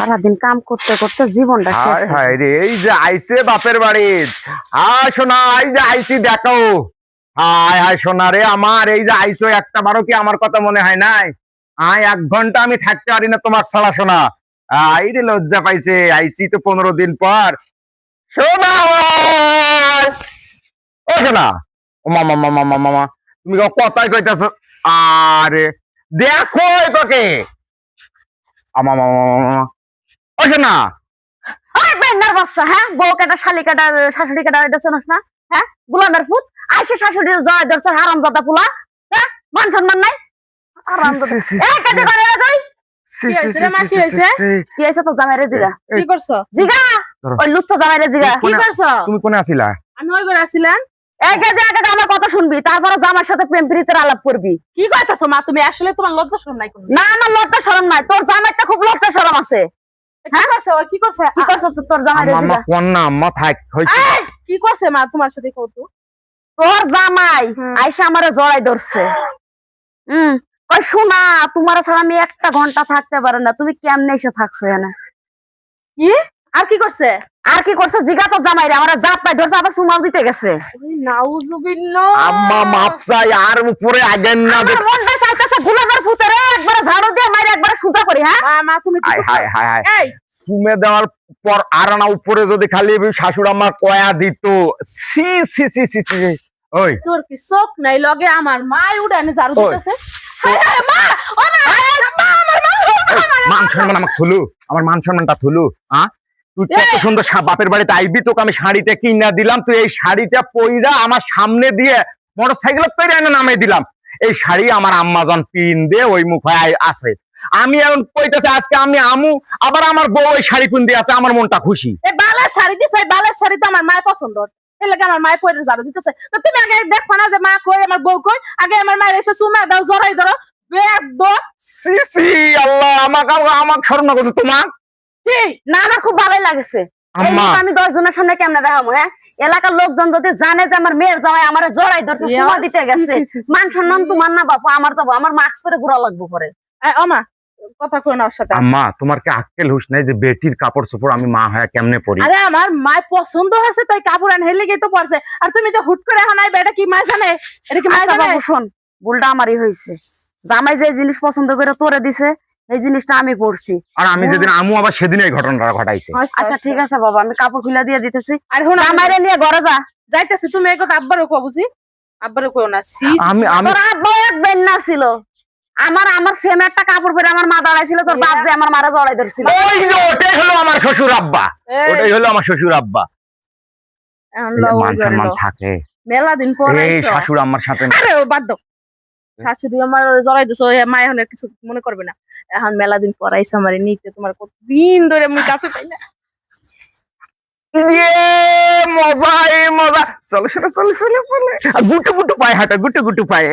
সারাদিন কাম করতে করতে জীবনটা শেষ হায় হায় রে, এই যে আইছে বাপের বাড়ি। শোনা, এই যে আইছি দেখো। হায় হায় সোনা রে আমার, এই যে আইসো একটা বারো কি আমার কথা মনে হয় নাই? 1 ঘন্টা আমি থাকতে পারি না তোমার ছাড়া সোনা। এই রে লজ্জা পাইছে, আইছি তো 15 দিন পর। সোনা ও সোনা, ও মামা মামা মামা মামা, তুমি কথাই কইতাছো? আরে দেখো তোকে আমা মামা মামা, ও সোনা। ওই বেন্নার বাচ্চা, হ্যাঁ, বউ কাটা শালি কাটা শাশুড়ি কাটা এটা চেনস না? হ্যাঁ, গোলামের পুত আইসে শাশুড়ির জয় ধরছে হারামজাদা পুলা। হ্যাঁ, মান সম্মান নাই। হারামজাদা এই কাটে করে রে তুই। কি হইছে তো জামাইরে জিগা? কি করছো? জিগা ওই লুচ্চা জামাইরে জিগা। কি করছো? তুমি কোনে আছিলা? আমি ওই ঘরে আসছিলাম। এই কাজে আগে আমার কথা শুনবি, তারপরে জামার সাথে প্রেম প্রীতির আলাপ করবি। কি কইতাছো মা তুমি? আসলে তোমার লজ্জা শরম নাই কোনো? না, আমার লজ্জা শরম নাই, তোর জামাইটা খুব লজ্জা শরম আছে। কি করছে? ও কি করছে? কি করছ তোর জামাইরে আম্মা জিগা? কোন না আম্মা থাক হইছে। এই, কি করছে মা তোমার সাথে কত? তোর জামাই আইসা আমারে জড়াই ধরছে। কই শোনা, তোমার ছাড়া আমি 1 ঘন্টা থাকতে পারে না, তুমি কেমনে এসে থাকছো এনে? কি আর কি করছে? আর কি করছে জিগা তোর জামাইরে, আমারে জাপাই ধরছে, আবার সুমাল দিতে গেছে। নাউজুবিল্লাহ। আম্মা মাপ চাই, আর উপরে আগেন না। আমার মনটা চাইতেছে গোলামের ফুতেরে একবারে ঝাড়ু দিয়ে মাইরে একবারে সুজা করি। হ্যাঁ মা তুমি কি হায় হায় হায় হায়, এই সুমে দেওয়ার পর আর না উপরে যদি খালি শাশুড় আম্মা কয়া দিত। সি সি সি সি সি। ওই তোর কি চোখ নাই লগে? আমার মাই উড়ানে ঝাড়ু ওই, দিতেছে। হায় হায় মা, ও মা, মা আমার মা। মান সম্মান আমাকে থুলু, আমার মান সম্মানটা থুলু। তুই কত সুন্দর বাপের বাড়িতে আইবি, তোকে আমি শাড়িটা কিনা দিলাম, তুই এই শাড়িটা পইরা আমার সামনে দিয়ে মোটরসাইকেল পেরে এনে নামে দিলাম। এই শাড়ি আমার আম্মাজান পিন দিয়ে ওই মুখে আছে। আমি এখন কইতেছি আজকে আমি আমু, আবার আমার বউ ওই শাড়ি পিন দিয়ে আছে, আমার মনটা খুশি। এই বালার শাড়ি দিছে, এই বালার শাড়ি তো আমার মায়ের পছন্দ। এর লাগে আমার মায়ের পরে ঝাড়ু দিতেছে। তো তুমি আগে দেখো না যে মা কই, আমার বউ কই? আগে আমার মায়ের এসে চুমা দাও, জড়াই ধরো। সি সি, আল্লাহ আমাকে আমাকে শরম না করছে তোমার? কি না, আমার খুব ভালোই লাগছে। এই আম্মা মুখ আমি 10 জনের সামনে কেমনে দেখাবো? হ্যাঁ, এলাকার লোকজন যদি জানে যে আমার মেয়ের জামাই আমারে জড়াই ধরছে, সুমা দিতে গেছে, মান সম্মান তোমার না বাপু, আমার যাবো, আমার মাস্ক পরে ঘোরা লাগবো পরে। ও মা, কথা কই না ওর সাথে। আম্মা তোমার কি আক্কেল হুশ নাই যে বেটির কাপড় চোপড় আমি মা হয়ে কেমনে পরি? আরে আমার মায়ের পছন্দ হয়েছে তাই কাপড় আন হেলে গিয়ে তো পড়ছে। আর তুমি যে হুট করে এখন আইবে, এটা কি মা জানে? এটা কি মা আচ্ছা জানে? বাবু শোন, ভুলটা আমারই হয়েছে। জামাই যে জিনিস পছন্দ করে তোরে দিছে, এই জিনিসটা আমি পড়ছি। আর আমি যেদিন আমু আবার সেদিন এই ঘটনাটা ঘটাইছে। আচ্ছা ঠিক আছে বাবা, আমি কাপড় খুলে দিয়ে দিতেছি। আর এখন জামাইরে নিয়ে ঘরে যা। যাইতেছি। তুমি এই কথা আব্বারও কও বুঝি? আব্বারও কও না। আমি তোর আব্বা এক বেন্না ছিল, আমার সেম একটা কাপড় পরে আমার মা দাঁড়াইছিল, তোর বাপ যে আমার মারা জড়াই ধরছিল। ওই যে ওটাই হলো আমার শ্বশুর আব্বা, ওটাই হলো আমার শ্বশুর আব্বা। মান সম্মান থাকে, মেলা দিন পর এই আইছো। শাশুড় আমার সাথে। আরে ও বাদ দাও, শাশুড়ি আমার জড়াই দিছো, মা এখন আর কিছু মনে করবে না। এখন মেলা দিন পর আইছো আমারে নিতে, তোমার কতদিন ধরে আমি কাছে পাই না। মজাই মজা, চলো চলো চলো চলো চলো, গুটু গুটু পায়ে হাঁটা, গুটু গুটু পায়ে।